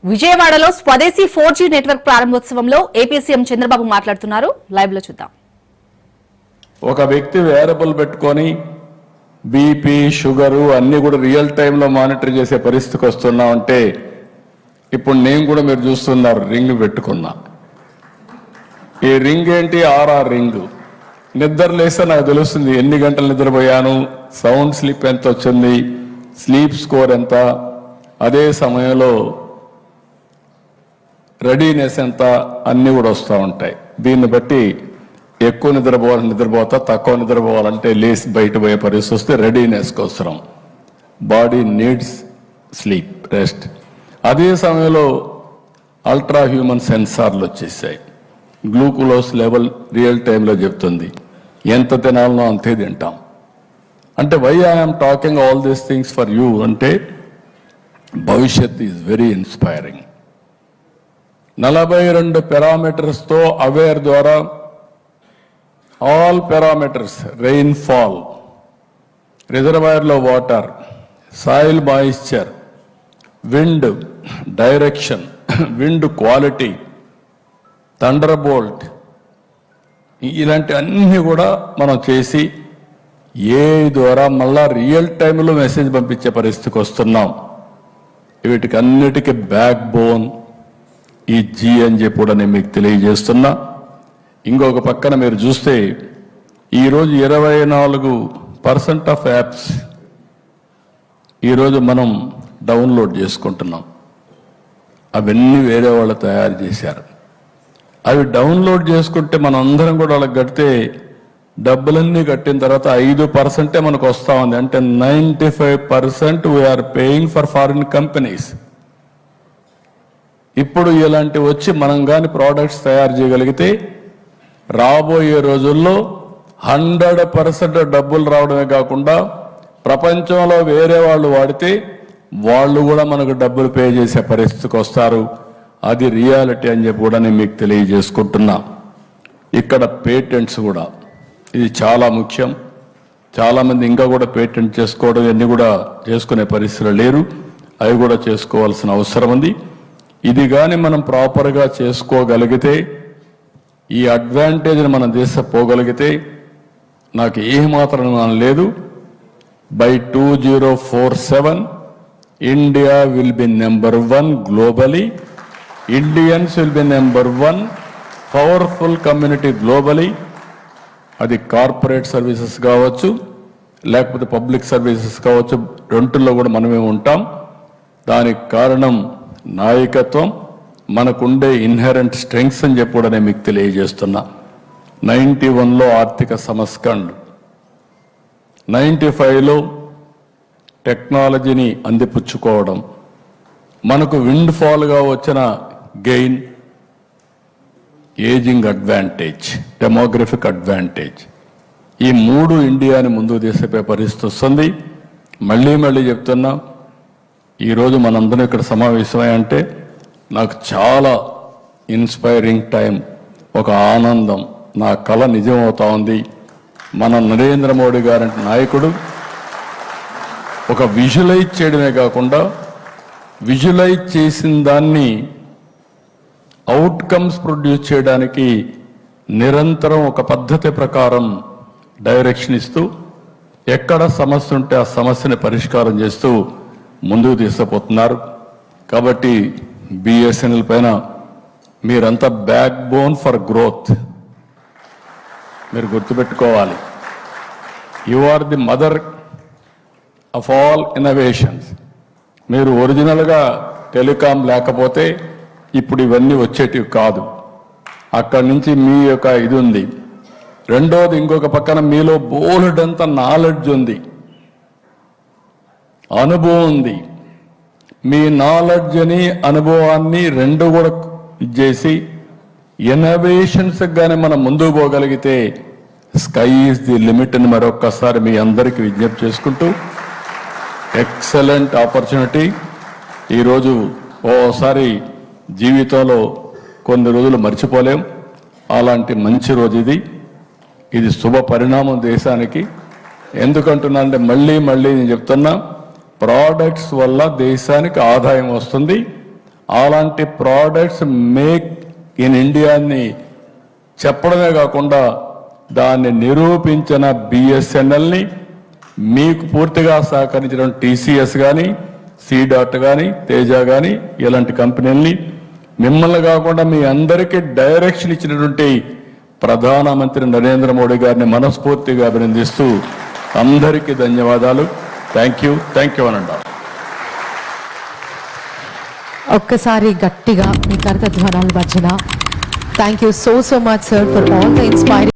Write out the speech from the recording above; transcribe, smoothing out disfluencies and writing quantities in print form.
విజయవాడలో స్వదేశీ 4G network ప్రారంభోత్సవంలో ఏపీ సీఎం చంద్రబాబు మాట్లాడుతున్నారు. లైవ్ లో చూద్దాం. ఒక వ్యక్తి వేరబుల్ పెట్టుకొని బీపీ షుగరు అన్ని కూడా రియల్ టైంలో మానిటర్ చేసే పరిస్థితికి వస్తున్నామంటే ఇప్పుడు నేను కూడా మీరు చూస్తున్నారు రింగ్ పెట్టుకున్నా. ఈ రింగ్ ఏంటి? R R ring. నిద్ర లేస్తే నాకు తెలుస్తుంది ఎన్ని గంటలు నిద్రపోయాను, సౌండ్ స్లీప్ ఎంత వచ్చింది, స్లీప్ స్కోర్ ఎంత, అదే సమయంలో రెడీనెస్ ఎంత, అన్నీ కూడా వస్తూ ఉంటాయి. దీన్ని బట్టి ఎక్కువ నిద్రపోతా, తక్కువ నిద్రపోవాలంటే లేసి బయట పోయే పరిస్థితి వస్తే రెడీనెస్కి అవసరం. Body needs sleep, rest. అదే సమయంలో అల్ట్రా హ్యూమన్ సెన్సార్లు వచ్చేసాయి. గ్లూకోజ్ లెవెల్ రియల్ టైంలో చెప్తుంది. ఎంత తినాలనో అంతే తింటాం. అంటే why I'm talking all these things for you అంటే భవిష్యత్ ఈజ్ వెరీ ఇన్స్పైరింగ్. 42 పారామీటర్స్తో అవేర్ ద్వారా ఆల్ పారామీటర్స్, రెయిన్ఫాల్, రిజర్వాయర్లో water, soil moisture, wind direction, wind quality, thunderbolt, ఇలాంటి అన్నీ కూడా మనం చేసి ఏ ద్వారా మళ్ళా రియల్ టైంలో మెసేజ్ పంపించే పరిస్థితికి వస్తున్నాం. వీటికి అన్నిటికీ బ్యాక్ బోన్ ఈ జీ అని చెప్పి కూడా నేను మీకు తెలియజేస్తున్నా. ఇంకొక పక్కన మీరు చూస్తే ఈరోజు 24% ఆఫ్ యాప్స్ ఈరోజు మనం డౌన్లోడ్ చేసుకుంటున్నాం. అవన్నీ వేరే వాళ్ళు తయారు చేశారు. అవి డౌన్లోడ్ చేసుకుంటే మనం అందరం కూడా వాళ్ళకి కడితే డబ్బులన్నీ కట్టిన తర్వాత 5% మనకు వస్తూ ఉంది. అంటే 95% we are paying for foreign companies. ఇప్పుడు ఇలాంటి వచ్చి మనం కానీ ప్రోడక్ట్స్ తయారు చేయగలిగితే రాబోయే రోజుల్లో 100% డబ్బులు రావడమే కాకుండా ప్రపంచంలో వేరే వాళ్ళు వాడితే వాళ్ళు కూడా మనకు డబ్బులు పే చేసే పరిస్థితికి వస్తారు. అది రియాలిటీ అని చెప్పి కూడా నేను మీకు తెలియజేసుకుంటున్నా. ఇక్కడ పేటెంట్స్ కూడా ఇది చాలా ముఖ్యం. చాలామంది ఇంకా కూడా పేటెంట్ చేసుకోవడం ఇవన్నీ కూడా చేసుకునే పరిస్థితులు లేరు. అవి కూడా చేసుకోవాల్సిన అవసరం ఉంది. ఇది కానీ మనం ప్రాపర్గా చేసుకోగలిగితే, ఈ అడ్వాంటేజ్ని మన దేశం పోగలిగితే నాకు ఏమాత్రం లేదు. By 2047 India will be number 1 globally. Indians will be number 1 powerful community globally. అది కార్పొరేట్ సర్వీసెస్ కావచ్చు, లేకపోతే పబ్లిక్ సర్వీసెస్ కావచ్చు, రెండుల్లో కూడా మనమే ఉంటాం. దానికి కారణం నాయకత్వం, మనకుండే ఇన్హెరెంట్ స్ట్రెంగ్స్ అని చెప్పి కూడా నేను మీకు తెలియజేస్తున్నా. 91లో ఆర్థిక సంస్కరణ, 95లో టెక్నాలజీని అందిపుచ్చుకోవడం, మనకు విండ్ ఫాల్గా వచ్చిన gain, ageing advantage, demographic advantage, ఈ 3 ఇండియాని ముందుకు తీసుకుపోయే పరిస్థితి వస్తుంది. మళ్ళీ చెప్తున్నా, ఈరోజు మనందరం ఇక్కడ సమావేశమై నాకు చాలా ఇన్స్పైరింగ్ టైం, ఒక ఆనందం, నా కళ నిజమవుతా ఉంది. మన నరేంద్ర మోడీ గారంటే నాయకుడు ఒక విజువలైజ్ చేయడమే కాకుండా విజువలైజ్ చేసిన దాన్ని అవుట్కమ్స్ ప్రొడ్యూస్ చేయడానికి నిరంతరం ఒక పద్ధతి ప్రకారం డైరెక్షన్ ఇస్తూ, ఎక్కడ సమస్య ఉంటే ఆ సమస్యని పరిష్కారం చేస్తూ ముందుకు తీసుకుపోతున్నారు. కాబట్టి బిఎస్ఎన్ఎల్ పైన మీరంతా బ్యాక్ బోన్ ఫర్ గ్రోత్ మీరు గుర్తుపెట్టుకోవాలి. You are the mother of all innovations. మీరు ఒరిజినల్గా టెలికాం లేకపోతే ఇప్పుడు ఇవన్నీ వచ్చేటివి కాదు. అక్కడి నుంచి మీ యొక్క ఇది ఉంది. రెండోది, ఇంకొక పక్కన మీలో బోలెడంత నాలెడ్జ్ ఉంది, అనుభవం ఉంది. మీ నాలెడ్జ్ని, అనుభవాన్ని రెండు కూడా చేసి ఇన్నోవేషన్స్ కానీ మనం ముందుకు పోగలిగితే స్కై ఈజ్ ది లిమిట్ అని మరొక్కసారి మీ అందరికీ విజ్ఞప్తి చేసుకుంటూ, ఎక్సలెంట్ ఆపర్చునిటీ. ఈరోజు ఓసారి జీవితంలో కొన్ని రోజులు మర్చిపోలేం. అలాంటి మంచి రోజు ఇది. ఇది శుభ పరిణామం దేశానికి. ఎందుకంటున్నా అంటే మళ్ళీ నేను చెప్తున్నా, ప్రోడక్ట్స్ వల్ల దేశానికి ఆదాయం వస్తుంది. అలాంటి ప్రోడక్ట్స్ మేక్ ఇన్ ఇండియాని చెప్పడమే కాకుండా దాన్ని నిరూపించిన బిఎస్ఎన్ఎల్ని మీకు పూర్తిగా సహకరించిన టీసీఎస్ కానీ సీడాట్ కానీ తేజ కానీ ఇలాంటి కంపెనీల్ని మిమ్మల్ని కాకుండా మీ అందరికీ డైరెక్షన్ ఇచ్చినటువంటి ప్రధానమంత్రి నరేంద్ర మోడీ గారిని మనస్ఫూర్తిగా అభినందిస్తూ అందరికీ ధన్యవాదాలు. థ్యాంక్ యూ అనండి. ఒక్కసారి గట్టిగా మీ కరతాళ ధ్వనుల మధ్యన thank you so much sir for all the inspiring